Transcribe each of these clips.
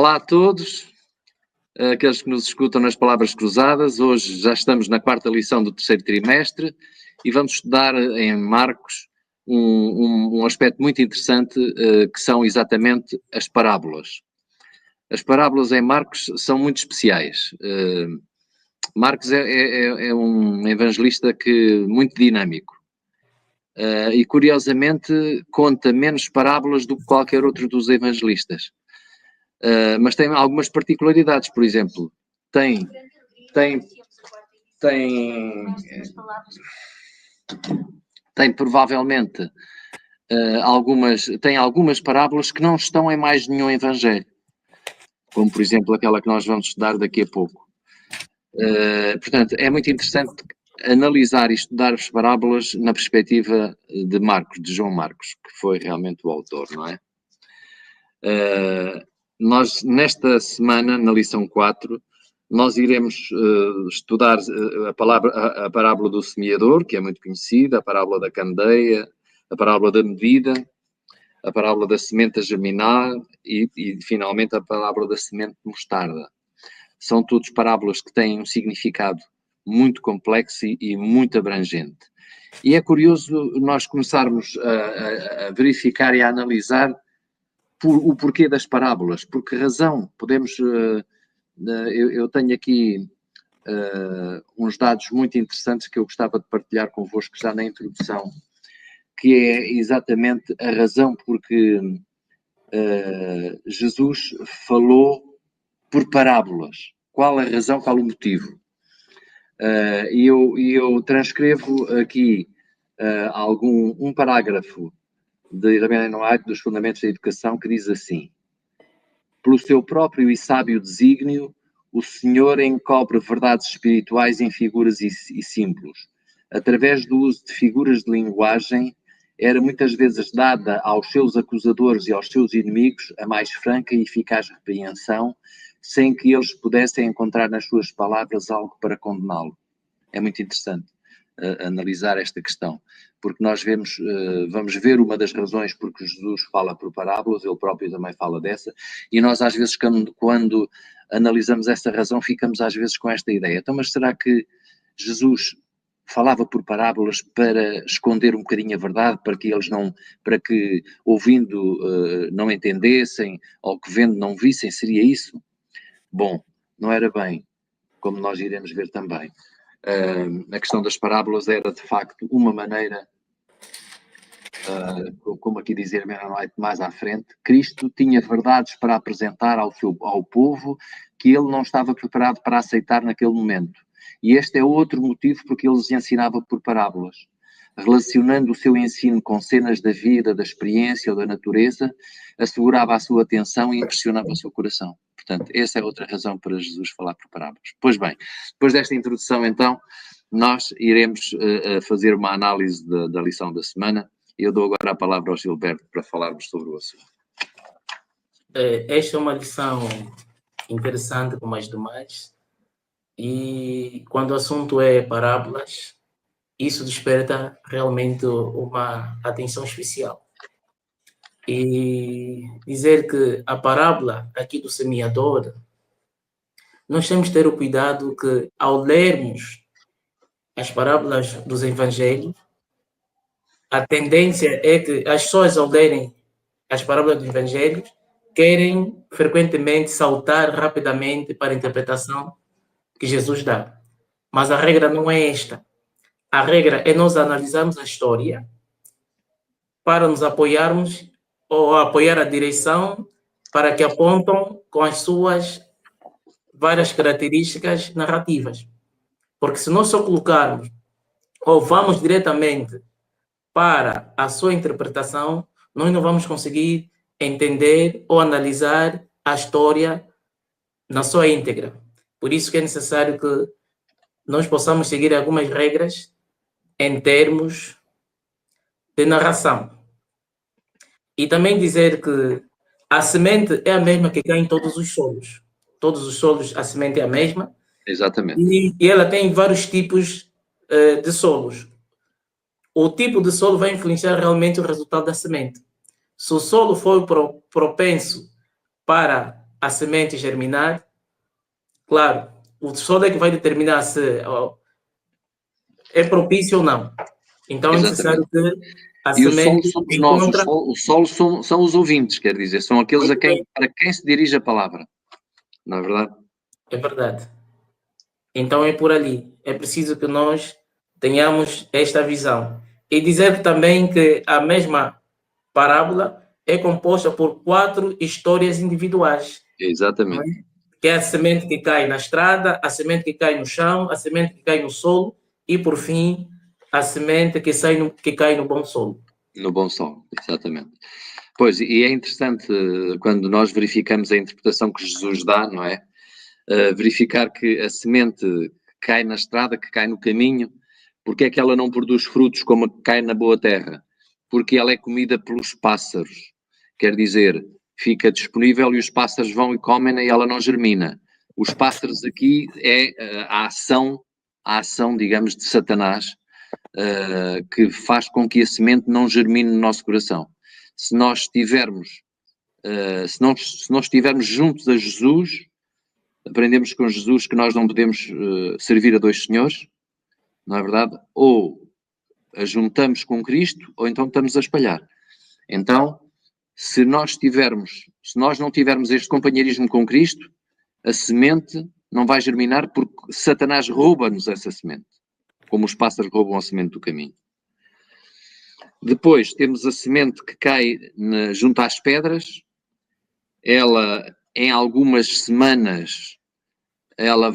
Olá a todos, aqueles que nos escutam nas palavras cruzadas. Hoje já estamos na quarta lição do terceiro trimestre e vamos estudar em Marcos um aspecto muito interessante, que são exatamente as parábolas. As parábolas em Marcos são muito especiais. Marcos é um evangelista muito dinâmico. E curiosamente conta menos parábolas do que qualquer outro dos evangelistas. Mas tem algumas particularidades, por exemplo, tem provavelmente algumas parábolas que não estão em mais nenhum evangelho, como por exemplo aquela que nós vamos estudar daqui a pouco. Portanto, é muito interessante analisar e estudar as parábolas na perspectiva de Marcos, de João Marcos, que foi realmente o autor, não é? Nós, nesta semana, na lição 4, nós iremos estudar a parábola do semeador, que é muito conhecida, a parábola da candeia, a parábola da medida, a parábola da semente a germinar e, finalmente, a parábola da semente de mostarda. São todas parábolas que têm um significado muito complexo e muito abrangente. E é curioso nós começarmos a verificar e a analisar o porquê das parábolas, por que razão podemos... eu tenho aqui uns dados muito interessantes que eu gostava de partilhar convosco já na introdução, que é exatamente a razão porque Jesus falou por parábolas. Qual a razão, qual o motivo? E eu transcrevo aqui um parágrafo de Rabbeinu Noack, dos Fundamentos da Educação, que diz assim: pelo seu próprio e sábio desígnio, o Senhor encobre verdades espirituais em figuras e símbolos. Através do uso de figuras de linguagem, era muitas vezes dada aos seus acusadores e aos seus inimigos a mais franca e eficaz repreensão, sem que eles pudessem encontrar nas suas palavras algo para condená-lo. É muito interessante analisar esta questão, porque nós vamos ver uma das razões porque Jesus fala por parábolas, ele próprio também fala dessa, e nós às vezes quando analisamos essa razão ficamos às vezes com esta ideia, então mas será que Jesus falava por parábolas para esconder um bocadinho a verdade, para que ouvindo não entendessem, ou que vendo não vissem, seria isso? Bom, não era bem, como nós iremos ver também. A questão das parábolas era de facto uma maneira, como aqui dizer mais à frente, Cristo tinha verdades para apresentar ao povo que ele não estava preparado para aceitar naquele momento. E este é outro motivo porque ele lhes ensinava por parábolas, relacionando o seu ensino com cenas da vida, da experiência ou da natureza, assegurava a sua atenção e impressionava o seu coração. Portanto, essa é outra razão para Jesus falar por parábolas. Pois bem, depois desta introdução, então, nós iremos fazer uma análise da lição da semana. Eu dou agora a palavra ao Gilberto para falarmos sobre o assunto. Esta é uma lição interessante, como as demais. E quando o assunto é parábolas, isso desperta realmente uma atenção especial. E dizer que a parábola aqui do semeador, nós temos que ter o cuidado que, ao lermos as parábolas dos evangelhos, a tendência é que as pessoas, ao lerem as parábolas dos evangelhos, querem frequentemente saltar rapidamente para a interpretação que Jesus dá. Mas a regra não é esta. A regra é nós analisarmos a história para nos apoiarmos ou apoiar a direção para que apontam com as suas várias características narrativas. Porque se nós só colocarmos ou vamos diretamente para a sua interpretação, nós não vamos conseguir entender ou analisar a história na sua íntegra. Por isso que é necessário que nós possamos seguir algumas regras em termos de narração. E também dizer que a semente é a mesma que cai em todos os solos. Todos os solos, a semente é a mesma. Exatamente. E ela tem vários tipos de solos. O tipo de solo vai influenciar realmente o resultado da semente. Se o solo for propenso para a semente germinar, claro, o sol é que vai determinar se é propício ou não. Então é necessário Exatamente. que a E o solo semente somos nós, encontre. o solo são os ouvintes, quer dizer, são aqueles para quem se dirige a palavra, não é verdade? É verdade. Então é por ali. É preciso que nós tenhamos esta visão. E dizer também que a mesma parábola é composta por 4 histórias individuais. Não é? Exatamente. Que é a semente que cai na estrada, a semente que cai no chão, a semente que cai no solo e, por fim, a semente que cai no bom solo. No bom solo, exatamente. Pois, e é interessante quando nós verificamos a interpretação que Jesus dá, não é? Verificar que a semente que cai na estrada, que cai no caminho, porque é que ela não produz frutos como a que cai na boa terra? Porque ela é comida pelos pássaros. Quer dizer, fica disponível e os pássaros vão e comem e ela não germina. Os pássaros aqui é a ação, digamos, de Satanás, que faz com que a semente não germine no nosso coração. Se nós estivermos, se não estivermos juntos a Jesus, aprendemos com Jesus que nós não podemos servir a dois senhores, não é verdade? Ou a juntamos com Cristo, ou então estamos a espalhar. Então, se nós não tivermos este companheirismo com Cristo, a semente não vai germinar porque Satanás rouba-nos essa semente, como os pássaros roubam a semente do caminho. Depois temos a semente que cai junto às pedras. Ela, em algumas semanas, ela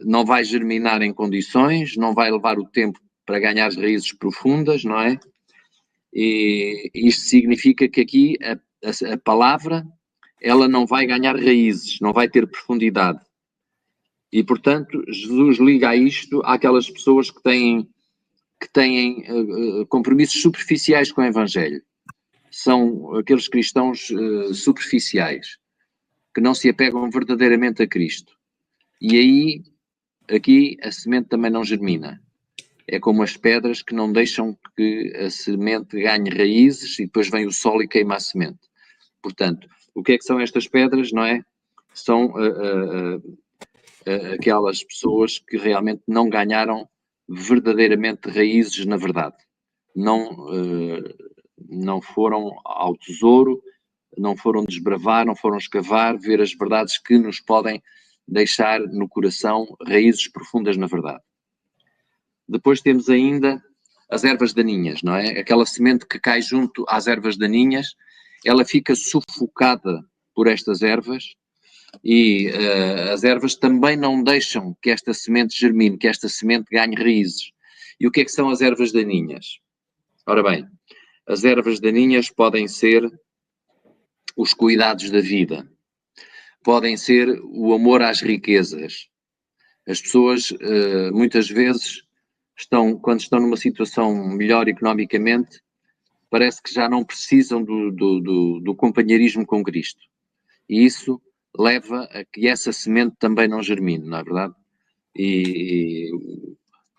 não vai germinar em condições, não vai levar o tempo para ganhar as raízes profundas, não é? E isto significa que aqui a palavra, ela não vai ganhar raízes, não vai ter profundidade. E, portanto, Jesus liga a isto àquelas pessoas que têm compromissos superficiais com o Evangelho. São aqueles cristãos superficiais, que não se apegam verdadeiramente a Cristo. E aí, aqui, a semente também não germina. É como as pedras que não deixam que a semente ganhe raízes e depois vem o sol e queima a semente. Portanto, o que é que são estas pedras, não é? São aquelas pessoas que realmente não ganharam verdadeiramente raízes na verdade. Não foram ao tesouro, não foram desbravar, não foram escavar, ver as verdades que nos podem deixar no coração raízes profundas na verdade. Depois temos ainda as ervas daninhas, não é? Aquela semente que cai junto às ervas daninhas, ela fica sufocada por estas ervas e as ervas também não deixam que esta semente germine, que esta semente ganhe raízes. E o que é que são as ervas daninhas? Ora bem, as ervas daninhas podem ser os cuidados da vida, podem ser o amor às riquezas. As pessoas, muitas vezes, quando estão numa situação melhor economicamente, parece que já não precisam do companheirismo com Cristo. E isso leva a que essa semente também não germine, não é verdade? E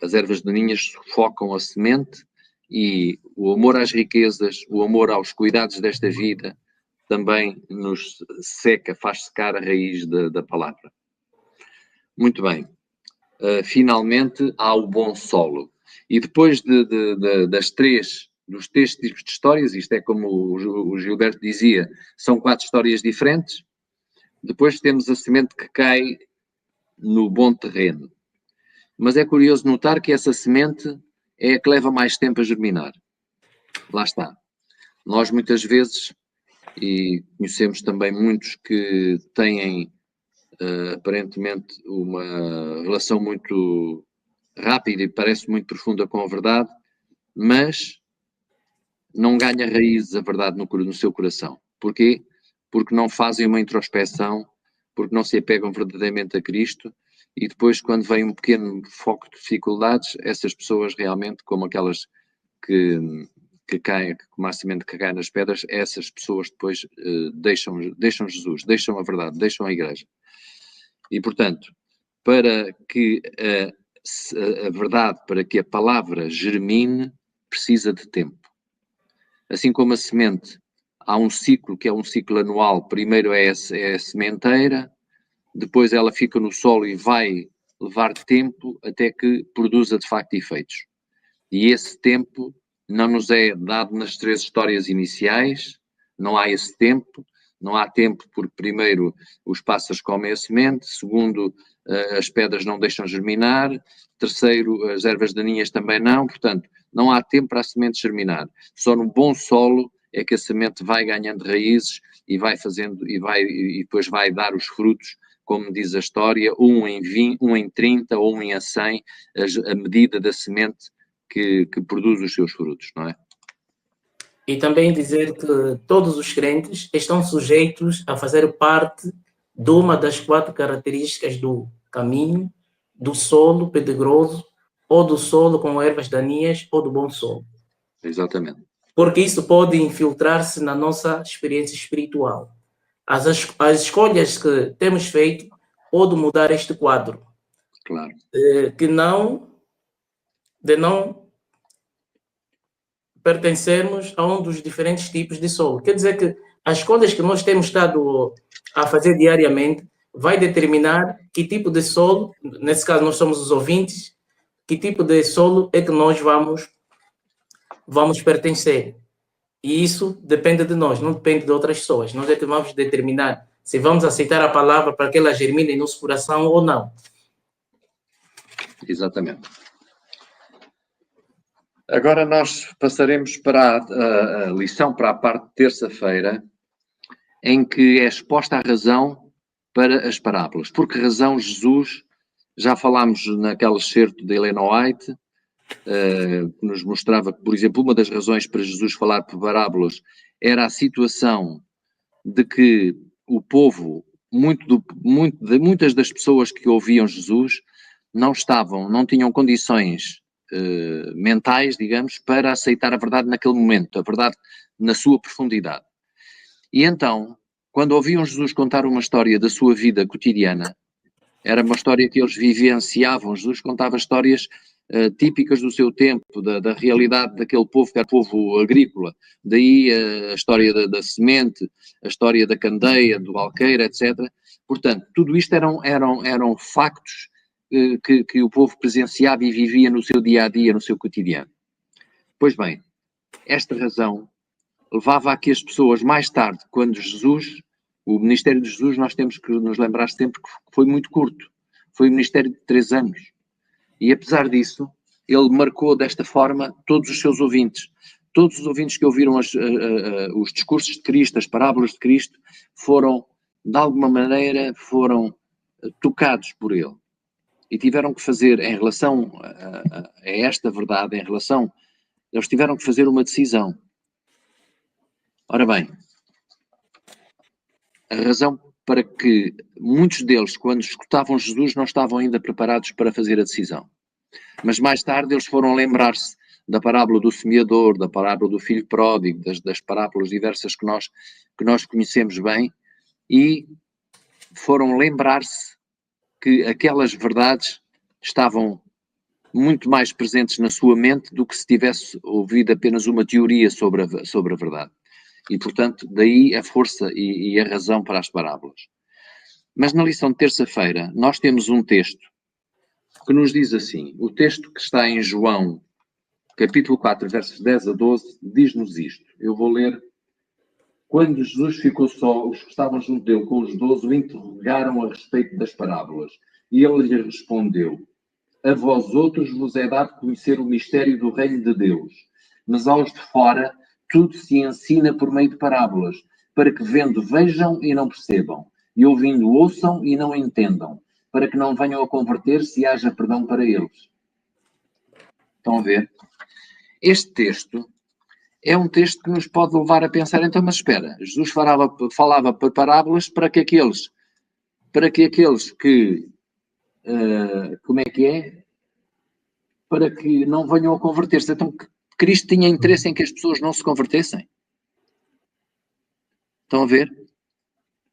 as ervas daninhas sufocam a semente e o amor às riquezas, o amor aos cuidados desta vida, também nos seca, faz secar a raiz da palavra. Muito bem. Finalmente há o bom solo. E depois dos três tipos de histórias, isto é como o Gilberto dizia, são 4 histórias diferentes. Depois temos a semente que cai no bom terreno. Mas é curioso notar que essa semente é a que leva mais tempo a germinar. Lá está. Nós muitas vezes, e conhecemos também muitos que têm aparentemente uma relação muito rápida e parece muito profunda com a verdade, mas não ganha raízes a verdade no seu coração. Porquê? Porque não fazem uma introspeção, porque não se apegam verdadeiramente a Cristo e depois, quando vem um pequeno foco de dificuldades, essas pessoas realmente, como aquelas que caem, como a semente que cai nas pedras, essas pessoas depois deixam Jesus, deixam a verdade, deixam a igreja. E, portanto, para que a verdade, para que a palavra germine, precisa de tempo. Assim como a semente, há um ciclo que é um ciclo anual. Primeiro é a sementeira, depois ela fica no solo e vai levar tempo até que produza de facto efeitos. E esse tempo não nos é dado nas 3 histórias iniciais, não há esse tempo. Não há tempo porque, primeiro, os pássaros comem a semente, segundo, as pedras não deixam germinar, terceiro, as ervas daninhas também não, portanto, não há tempo para a semente germinar. Só no bom solo é que a semente vai ganhando raízes e vai fazendo, e depois vai dar os frutos, como diz a história, um em 20, um em 30 ou um em 100, a medida da semente que produz os seus frutos, não é? E também dizer que todos os crentes estão sujeitos a fazer parte de uma das 4 características do caminho, do solo pedregoso, ou do solo com ervas daninhas, ou do bom solo. Exatamente. Porque isso pode infiltrar-se na nossa experiência espiritual. As escolhas que temos feito podem mudar este quadro. Claro. De não pertencermos a um dos diferentes tipos de solo. Quer dizer que as escolhas que nós temos estado a fazer diariamente vai determinar que tipo de solo, nesse caso nós somos os ouvintes, que tipo de solo é que nós vamos pertencer. E isso depende de nós, não depende de outras pessoas. Nós é que vamos determinar se vamos aceitar a palavra para que ela germine em nosso coração ou não. Exatamente. Agora nós passaremos para a lição, para a parte de terça-feira, em que é exposta a razão para as parábolas. Por que razão Jesus, já falámos naquele excerto de Ellen White, que nos mostrava que, por exemplo, uma das razões para Jesus falar por parábolas era a situação de que o povo, muitas das pessoas que ouviam Jesus não tinham condições mentais, digamos, para aceitar a verdade naquele momento, a verdade na sua profundidade. E então, quando ouviam Jesus contar uma história da sua vida cotidiana, era uma história que eles vivenciavam. Jesus contava histórias típicas do seu tempo, da realidade daquele povo, que era povo agrícola. Daí a história da semente, a história da candeia, do alqueire, etc. Portanto, tudo isto eram factos que o povo presenciava e vivia no seu dia-a-dia, no seu cotidiano. Pois bem, esta razão levava a que as pessoas, mais tarde, quando Jesus, o ministério de Jesus, nós temos que nos lembrar sempre que foi muito curto. Foi um ministério de 3 anos. E apesar disso, ele marcou desta forma todos os seus ouvintes. Todos os ouvintes que ouviram os discursos de Cristo, as parábolas de Cristo, foram, de alguma maneira, tocados por ele. E tiveram que fazer, em relação a esta verdade, eles tiveram que fazer uma decisão. Ora bem, a razão para que muitos deles, quando escutavam Jesus, não estavam ainda preparados para fazer a decisão. Mas mais tarde eles foram lembrar-se da parábola do semeador, da parábola do filho pródigo, das parábolas diversas que nós conhecemos bem, e foram lembrar-se que aquelas verdades estavam muito mais presentes na sua mente do que se tivesse ouvido apenas uma teoria sobre a verdade. E, portanto, daí a força e a razão para as parábolas. Mas na lição de terça-feira, nós temos um texto que nos diz assim, o texto que está em João, capítulo 4, versos 10 a 12, diz-nos isto. Eu vou ler. Quando Jesus ficou só, os que estavam junto dele com os 12 o interrogaram a respeito das parábolas. E ele lhes respondeu, a vós outros vos é dado conhecer o mistério do reino de Deus, mas aos de fora tudo se ensina por meio de parábolas, para que vendo vejam e não percebam, e ouvindo ouçam e não entendam, para que não venham a converter-se e haja perdão para eles. Estão a ver? Este texto é um texto que nos pode levar a pensar, então, mas espera, Jesus falava por parábolas para que aqueles que como é que é? Para que não venham a converter-se. Então, Cristo tinha interesse em que as pessoas não se convertessem. Estão a ver?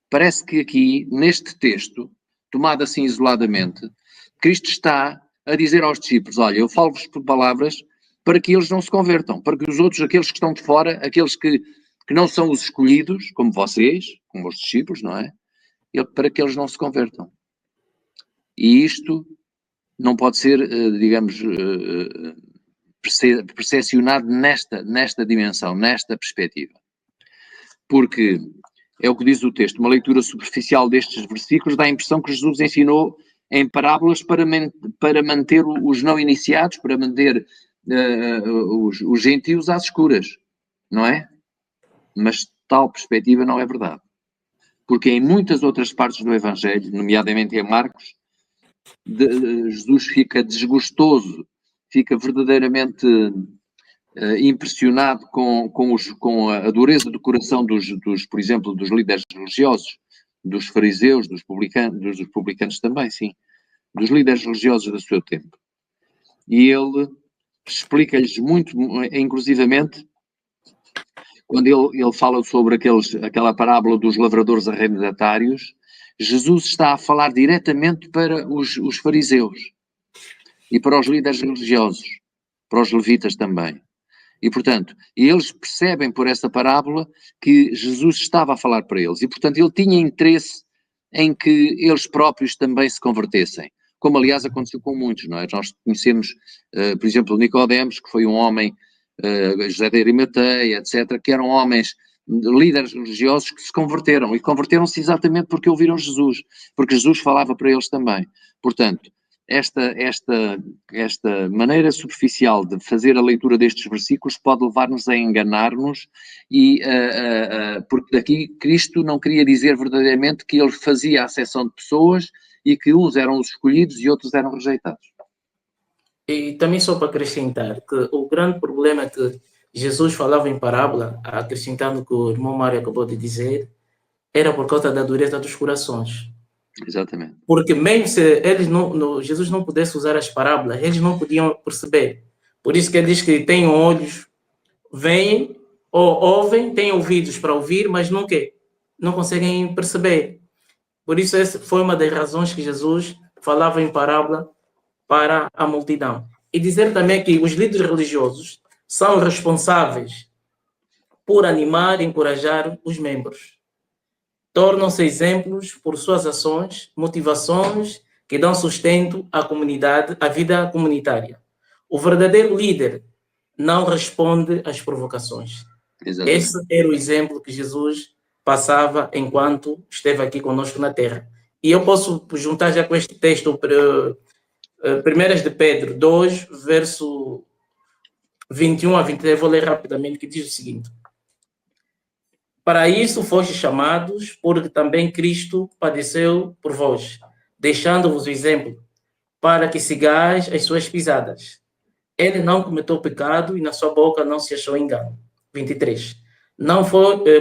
Parece que aqui, neste texto, tomado assim isoladamente, Cristo está a dizer aos discípulos, olha, eu falo-vos por palavras para que eles não se convertam, para que os outros, aqueles que estão de fora, aqueles que que não são os escolhidos, como vocês, como os discípulos, não é? Para que eles não se convertam. E isto não pode ser, digamos, percepcionado nesta dimensão, nesta perspectiva. Porque é o que diz o texto, uma leitura superficial destes versículos dá a impressão que Jesus ensinou em parábolas para manter os não iniciados, para manter os gentios às escuras, não é? Mas tal perspectiva não é verdade. Porque em muitas outras partes do Evangelho, nomeadamente em Marcos, Jesus fica desgostoso, fica verdadeiramente impressionado com a dureza do coração por exemplo, dos líderes religiosos, dos fariseus, dos publicanos também, sim, dos líderes religiosos do seu tempo. E ele explica-lhes muito, inclusivamente, quando ele fala sobre aquela parábola dos lavradores arrendatários, Jesus está a falar diretamente para os fariseus e para os líderes religiosos, para os levitas também. E, portanto, eles percebem por essa parábola que Jesus estava a falar para eles. E, portanto, ele tinha interesse em que eles próprios também se convertessem. Como, aliás, aconteceu com muitos, não é? Nós conhecemos, por exemplo, Nicodemos, que foi um homem, José de Arimateia, etc., que eram homens, líderes religiosos que se converteram. E converteram-se exatamente porque ouviram Jesus. Porque Jesus falava para eles também. Portanto, esta maneira superficial de fazer a leitura destes versículos pode levar-nos a enganar-nos porque daqui Cristo não queria dizer verdadeiramente que ele fazia a acessão de pessoas e que uns eram os escolhidos e outros eram rejeitados. E também só para acrescentar que o grande problema é que Jesus falava em parábola, acrescentando o que o irmão Mário acabou de dizer, era por causa da dureza dos corações. Exatamente. Porque mesmo se eles Jesus não pudesse usar as parábolas, eles não podiam perceber. Por isso que ele diz que têm olhos, veem, ou ouvem, têm ouvidos para ouvir, mas não conseguem perceber. Por isso essa foi uma das razões que Jesus falava em parábola para a multidão. E dizer também que os líderes religiosos são responsáveis por animar e encorajar os membros. Tornam-se exemplos por suas ações, motivações que dão sustento à comunidade, à vida comunitária. O verdadeiro líder não responde às provocações. Exatamente. Esse era o exemplo que Jesus passava enquanto esteve aqui conosco na Terra. E eu posso juntar já com este texto, 1 de Pedro 2, verso 21 a 23, vou ler rapidamente, que diz o seguinte: para isso fostes chamados, porque também Cristo padeceu por vós, deixando-vos o exemplo, para que sigais as suas pisadas. Ele não cometeu pecado e na sua boca não se achou engano. 23.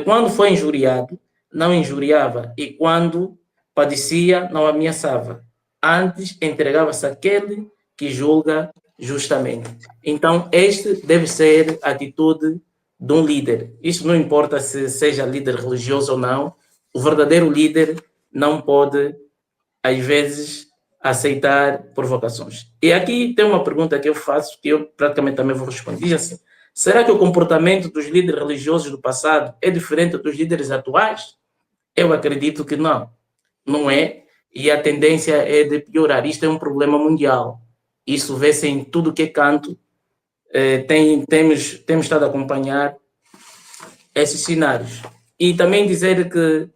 Quando foi injuriado, não injuriava, e quando padecia, não ameaçava. Antes entregava-se àquele que julga justamente. Então, este deve ser a atitude de um líder. Isso não importa se seja líder religioso ou não. O verdadeiro líder não pode, às vezes, aceitar provocações. E aqui tem uma pergunta que eu faço, que eu praticamente também vou responder. Diz assim: será que o comportamento dos líderes religiosos do passado é diferente dos líderes atuais? Eu acredito que não. Não é. E a tendência é de piorar. Isto é um problema mundial. Isso vê-se em tudo que é canto. Temos estado a acompanhar esses cenários. E também dizer que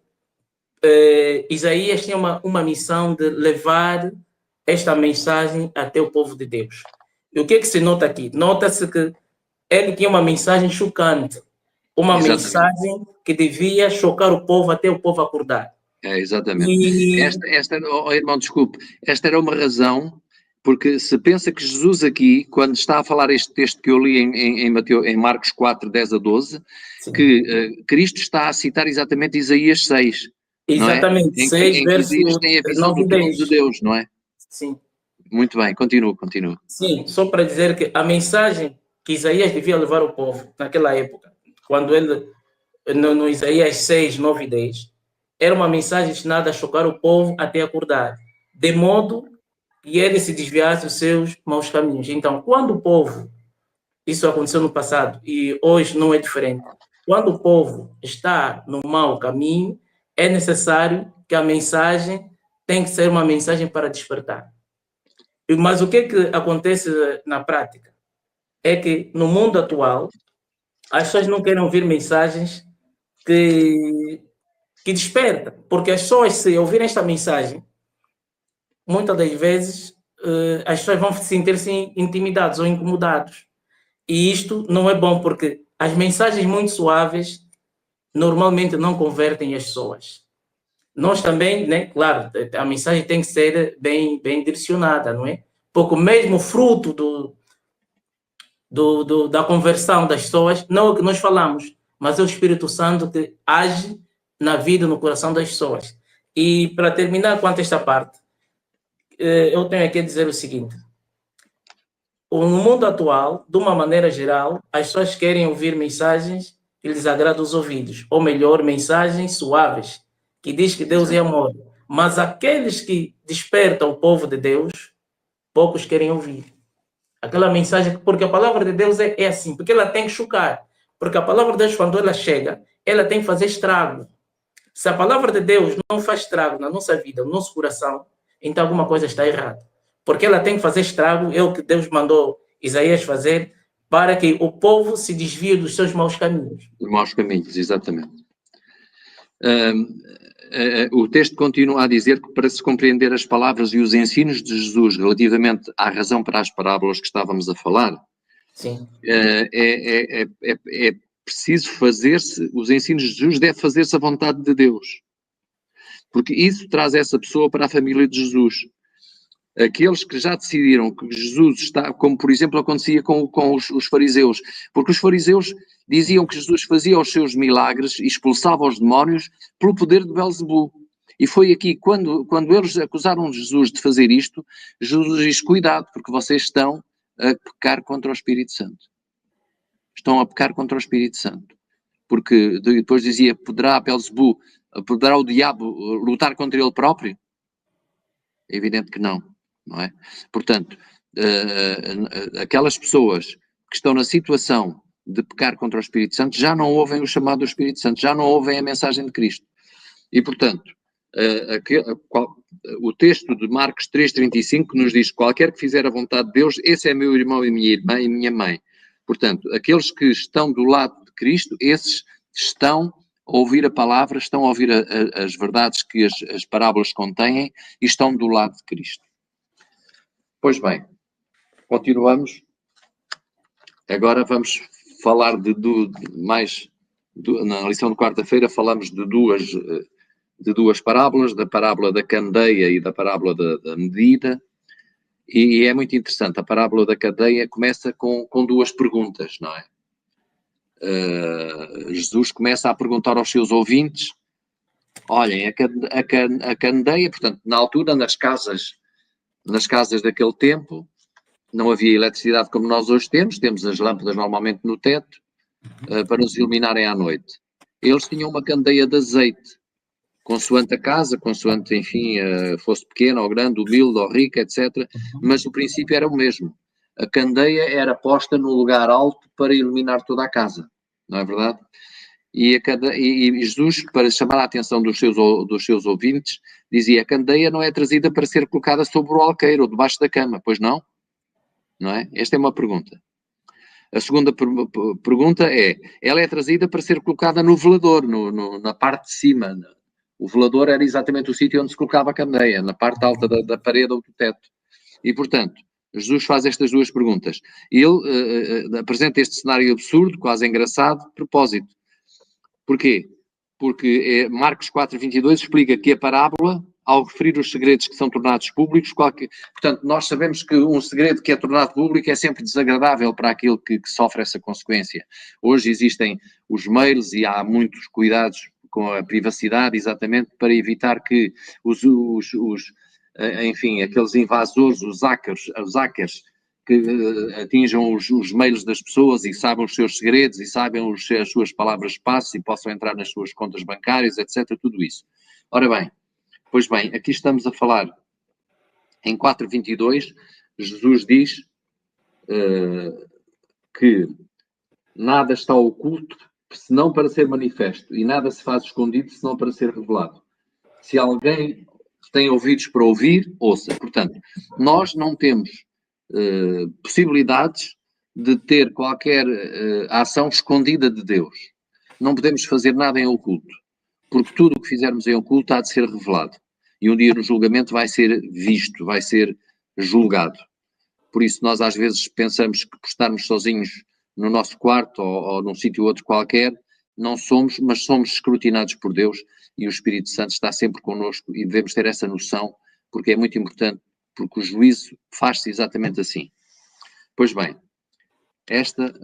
Isaías tinha uma missão de levar esta mensagem até o povo de Deus. E o que é que se nota aqui? Nota-se que ele tinha uma mensagem chocante, uma Exatamente. Mensagem que devia chocar o povo até o povo acordar. Exatamente. Irmão, desculpe, esta era uma razão, porque se pensa que Jesus aqui, quando está a falar este texto que eu li em Marcos 4, 10 a 12, Sim. que Cristo está a citar exatamente Isaías 6. Exatamente, não é? 6 em que Isaías tem a visão do trono de Deus, não é? Sim. Muito bem, continua. Sim, só para dizer que a mensagem que Isaías devia levar ao povo naquela época, quando ele, no Isaías 6, 9 e 10, era uma mensagem destinada a chocar o povo até acordar, de modo que ele se desviasse dos seus maus caminhos. Então, quando o povo, isso aconteceu no passado e hoje não é diferente, quando o povo está no mau caminho, é necessário que a mensagem tem que ser uma mensagem para despertar. Mas o que acontece na prática? É que no mundo atual, as pessoas não querem ouvir mensagens que despertam, porque as pessoas, se ouvirem esta mensagem, muitas das vezes as pessoas vão sentir-se intimidados ou incomodados. E isto não é bom, porque as mensagens muito suaves normalmente não convertem as pessoas. Nós também, né, claro, a mensagem tem que ser bem direcionada, não é? Porque mesmo fruto da conversão das pessoas, não é o que nós falamos, mas é o Espírito Santo que age na vida, no coração das pessoas. E para terminar quanto a esta parte, eu tenho aqui a dizer o seguinte: no mundo atual, de uma maneira geral, as pessoas querem ouvir mensagens que lhes agradam os ouvidos, ou melhor, mensagens suaves, que diz que Deus é amor. Mas aqueles que despertam o povo de Deus, poucos querem ouvir. Aquela mensagem, porque a palavra de Deus é assim, porque ela tem que chocar. Porque a palavra de Deus, quando ela chega, ela tem que fazer estrago. Se a palavra de Deus não faz estrago na nossa vida, no nosso coração, então alguma coisa está errada. Porque ela tem que fazer estrago, é o que Deus mandou Isaías fazer, para que o povo se desvie dos seus maus caminhos. Os maus caminhos, exatamente. O texto continua a dizer que para se compreender as palavras e os ensinos de Jesus relativamente à razão para as parábolas que estávamos a falar, sim, é preciso fazer-se, os ensinos de Jesus deve fazer-se a vontade de Deus. Porque isso traz essa pessoa para a família de Jesus. Aqueles que já decidiram que Jesus está, como por exemplo acontecia com os fariseus, porque os fariseus diziam que Jesus fazia os seus milagres e expulsava os demónios pelo poder de Belzebu. E foi aqui, quando eles acusaram Jesus de fazer isto, Jesus diz: cuidado, porque vocês estão a pecar contra o Espírito Santo. Estão a pecar contra o Espírito Santo. Porque depois dizia: poderá o diabo lutar contra ele próprio? É evidente que não. Não é? Portanto, aquelas pessoas que estão na situação de pecar contra o Espírito Santo já não ouvem o chamado do Espírito Santo, já não ouvem a mensagem de Cristo. E, portanto, o texto de Marcos 3,35 nos diz: qualquer que fizer a vontade de Deus, esse é meu irmão e minha irmã e minha mãe. Portanto, aqueles que estão do lado de Cristo, esses estão a ouvir a palavra, estão a ouvir as verdades que as parábolas contêm e estão do lado de Cristo. Pois bem, continuamos. Agora vamos falar na lição de quarta-feira falamos de duas parábolas, da parábola da candeia e da parábola da medida. E é muito interessante, a parábola da candeia começa com duas perguntas, não é? Jesus começa a perguntar aos seus ouvintes: olhem, a candeia, portanto, na altura, nas casas daquele tempo, não havia eletricidade como nós hoje temos as lâmpadas normalmente no teto para nos iluminarem à noite. Eles tinham uma candeia de azeite, consoante a casa, consoante, enfim, fosse pequena ou grande, humilde ou rica, etc. Mas o princípio era o mesmo. A candeia era posta no lugar alto para iluminar toda a casa, não é verdade? E Jesus, para chamar a atenção dos seus ouvintes, dizia: a candeia não é trazida para ser colocada sobre o alqueire ou debaixo da cama, pois não? Não é? Esta é uma pergunta. A segunda pergunta é: ela é trazida para ser colocada no velador, na parte de cima. O velador era exatamente o sítio onde se colocava a candeia, na parte alta da parede ou do teto. E, portanto, Jesus faz estas duas perguntas. Ele apresenta este cenário absurdo, quase engraçado, de propósito. Porquê? Porque Marcos 4,22 explica que a parábola, ao referir os segredos que são tornados públicos, portanto, nós sabemos que um segredo que é tornado público é sempre desagradável para aquele que sofre essa consequência. Hoje existem os mails e há muitos cuidados com a privacidade, exatamente para evitar que enfim, aqueles invasores, os hackers que atinjam os mails das pessoas e sabem os seus segredos e sabem as suas palavras-passe e possam entrar nas suas contas bancárias, etc. Tudo isso. Ora bem, pois bem, aqui estamos a falar em 4,22, Jesus diz que nada está oculto senão para ser manifesto, e nada se faz escondido, senão para ser revelado. Se alguém tem ouvidos para ouvir, ouça. Portanto, nós não temos possibilidades de ter qualquer ação escondida de Deus. Não podemos fazer nada em oculto, porque tudo o que fizermos em oculto há de ser revelado. E um dia no julgamento vai ser visto, vai ser julgado. Por isso nós às vezes pensamos que por estarmos sozinhos no nosso quarto ou num sítio ou outro qualquer, não somos, mas somos escrutinados por Deus e o Espírito Santo está sempre connosco e devemos ter essa noção, porque é muito importante, porque o juízo faz-se exatamente assim. Pois bem, esta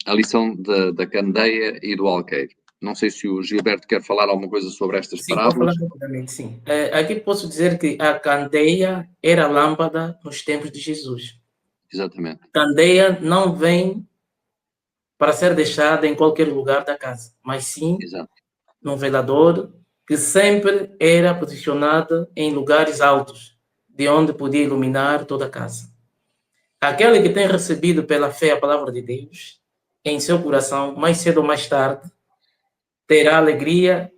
a lição da candeia e do alqueire. Não sei se o Gilberto quer falar alguma coisa sobre estas parábolas. Sim, vou falar rapidamente, sim. Aqui posso dizer que a candeia era a lâmpada nos tempos de Jesus. Exatamente. Candeia não vem para ser deixada em qualquer lugar da casa, mas sim Exato. num velador que sempre era posicionada em lugares altos, de onde podia iluminar toda a casa. Aquele que tem recebido pela fé a palavra de Deus em seu coração, mais cedo ou mais tarde, terá a alegria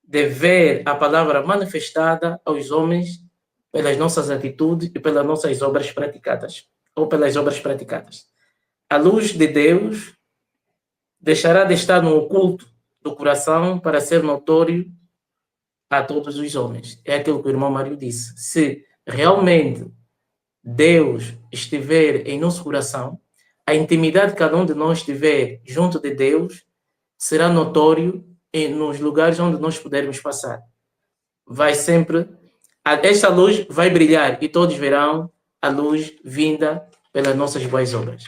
de ver a palavra manifestada aos homens pelas nossas atitudes e pelas nossas obras praticadas, ou pelas obras praticadas. A luz de Deus deixará de estar no oculto do coração para ser notório a todos os homens. É aquilo que o irmão Mário disse. Se realmente Deus estiver em nosso coração, a intimidade que cada um de nós estiver junto de Deus será notório nos lugares onde nós pudermos passar. Vai sempre, esta luz vai brilhar e todos verão a luz vinda pelas nossas boas obras.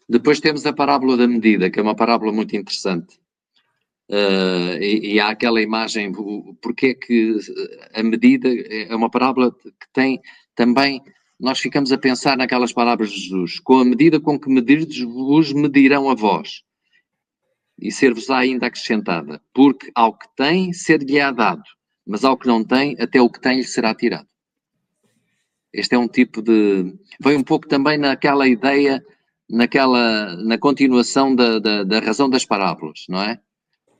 Depois temos a parábola da medida, que é uma parábola muito interessante. E há aquela imagem, porque é que a medida é uma parábola que tem também, nós ficamos a pensar naquelas palavras de Jesus, com a medida com que medirdes, vos medirão a vós, e ser-vos-á ainda acrescentada, porque ao que tem, ser-lhe-á dado, mas ao que não tem, até o que tem lhe será tirado. Este é um tipo de... Vem um pouco também naquela ideia, na continuação da razão das parábolas, não é?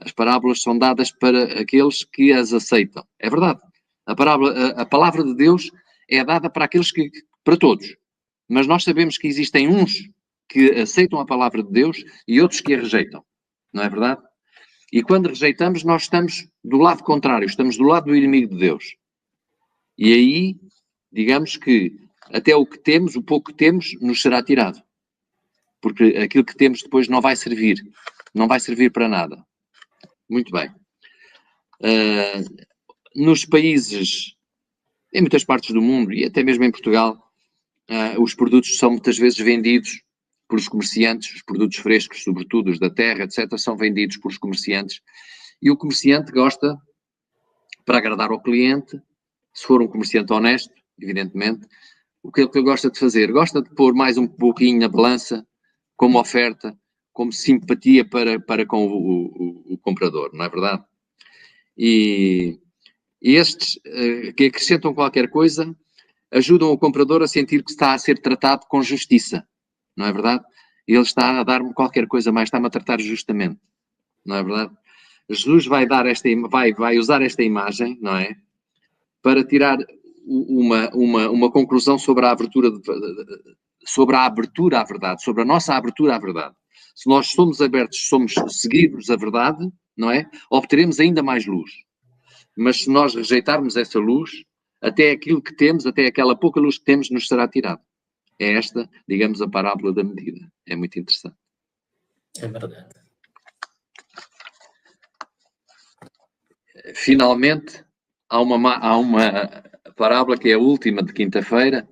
As parábolas são dadas para aqueles que as aceitam. É verdade. A palavra de Deus é dada para aqueles para todos. Mas nós sabemos que existem uns que aceitam a palavra de Deus e outros que a rejeitam. Não é verdade? E quando rejeitamos, nós estamos do lado contrário, estamos do lado do inimigo de Deus. E aí, digamos que até o que temos, o pouco que temos, nos será tirado. Porque aquilo que temos depois não vai servir para nada. Muito bem. Nos países, em muitas partes do mundo, e até mesmo em Portugal, os produtos são muitas vezes vendidos por os comerciantes, os produtos frescos, sobretudo os da terra, etc., são vendidos por os comerciantes. E o comerciante gosta, para agradar ao cliente, se for um comerciante honesto, evidentemente, o que ele gosta de fazer? Gosta de pôr mais um pouquinho na balança, como oferta, como simpatia para com o comprador, não é verdade? E estes que acrescentam qualquer coisa ajudam o comprador a sentir que está a ser tratado com justiça, não é verdade? Ele está a dar-me qualquer coisa mais, está-me a tratar justamente, não é verdade? Jesus vai usar esta imagem, não é? Para tirar uma conclusão sobre a abertura à verdade, sobre a nossa abertura à verdade. Se nós somos abertos, seguirmos a verdade, não é? Obteremos ainda mais luz. Mas se nós rejeitarmos essa luz, até aquilo que temos, até aquela pouca luz que temos, nos será tirado. É esta, digamos, a parábola da medida. É muito interessante. É verdade. Finalmente, há uma parábola que é a última de quinta-feira,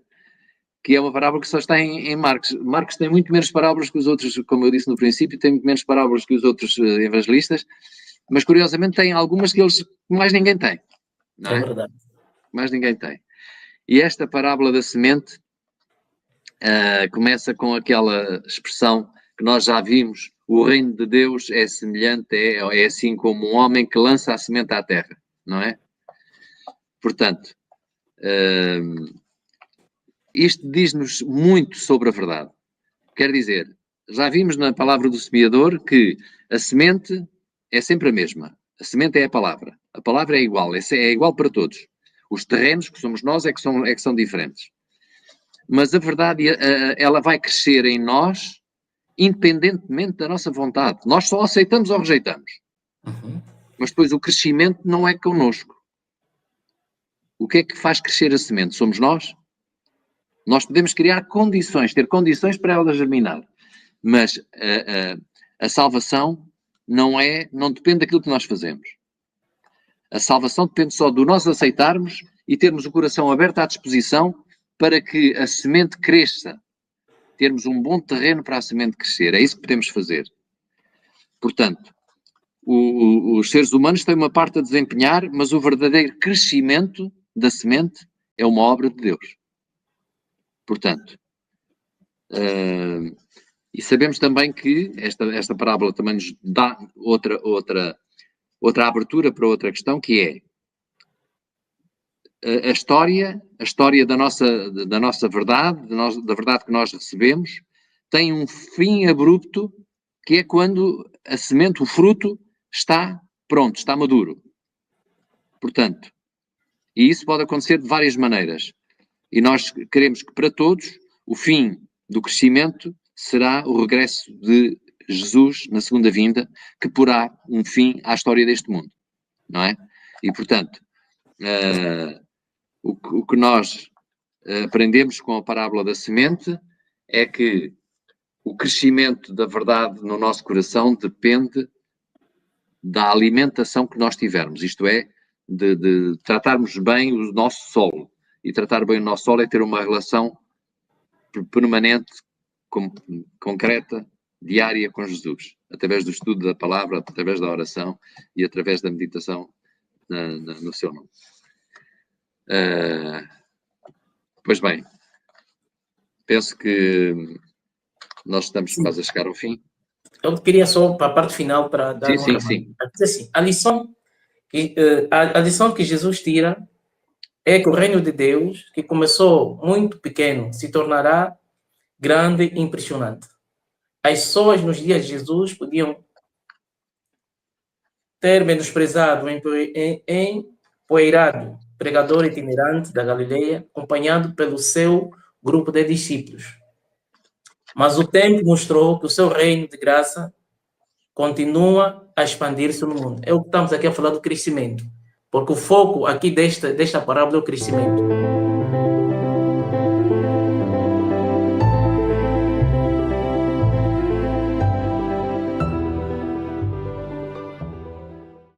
que é uma parábola que só está em Marcos. Marcos tem muito menos parábolas que os outros, como eu disse no princípio, tem muito menos parábolas que os outros evangelistas, mas curiosamente tem algumas que mais ninguém tem. Não é? É verdade. Mais ninguém tem. E esta parábola da semente começa com aquela expressão que nós já vimos: o reino de Deus é semelhante, é assim como um homem que lança a semente à terra, não é? Portanto, isto diz-nos muito sobre a verdade. Quer dizer, já vimos na palavra do semeador que a semente é sempre a mesma. A semente é a palavra. A palavra é igual. É igual para todos. Os terrenos, que somos nós, é que são diferentes. Mas a verdade, ela vai crescer em nós, independentemente da nossa vontade. Nós só aceitamos ou rejeitamos. Mas depois o crescimento não é connosco. O que é que faz crescer a semente? Somos nós. Nós podemos criar condições, ter condições para ela germinar. Mas a salvação não depende daquilo que nós fazemos. A salvação depende só do nós aceitarmos e termos o coração aberto à disposição para que a semente cresça. Termos um bom terreno para a semente crescer. É isso que podemos fazer. Portanto, os seres humanos têm uma parte a desempenhar, mas o verdadeiro crescimento da semente é uma obra de Deus. Portanto, e sabemos também que esta parábola também nos dá outra abertura para outra questão, que é a história da nossa verdade, da verdade que nós recebemos, tem um fim abrupto, que é quando a semente, o fruto, está pronto, está maduro. Portanto, e isso pode acontecer de várias maneiras. E nós queremos que para todos o fim do crescimento será o regresso de Jesus na segunda vinda, que porá um fim à história deste mundo, não é? E, portanto, o que nós aprendemos com a parábola da semente é que o crescimento da verdade no nosso coração depende da alimentação que nós tivermos, isto é, de tratarmos bem o nosso solo. E tratar bem o nosso solo é ter uma relação permanente, concreta, diária com Jesus, através do estudo da palavra, através da oração e através da meditação no seu nome. Pois bem, penso que nós estamos quase a chegar ao fim. Eu queria só, para a parte final, para dar uma... Sim. Assim, a lição que Jesus tira é que o reino de Deus, que começou muito pequeno, se tornará grande e impressionante. As pessoas nos dias de Jesus podiam ter menosprezado, empoeirado, pregador itinerante da Galileia, acompanhado pelo seu grupo de discípulos. Mas o tempo mostrou que o seu reino de graça continua a expandir-se no mundo. É o que estamos aqui a falar do crescimento. Porque o foco aqui desta parábola é o crescimento.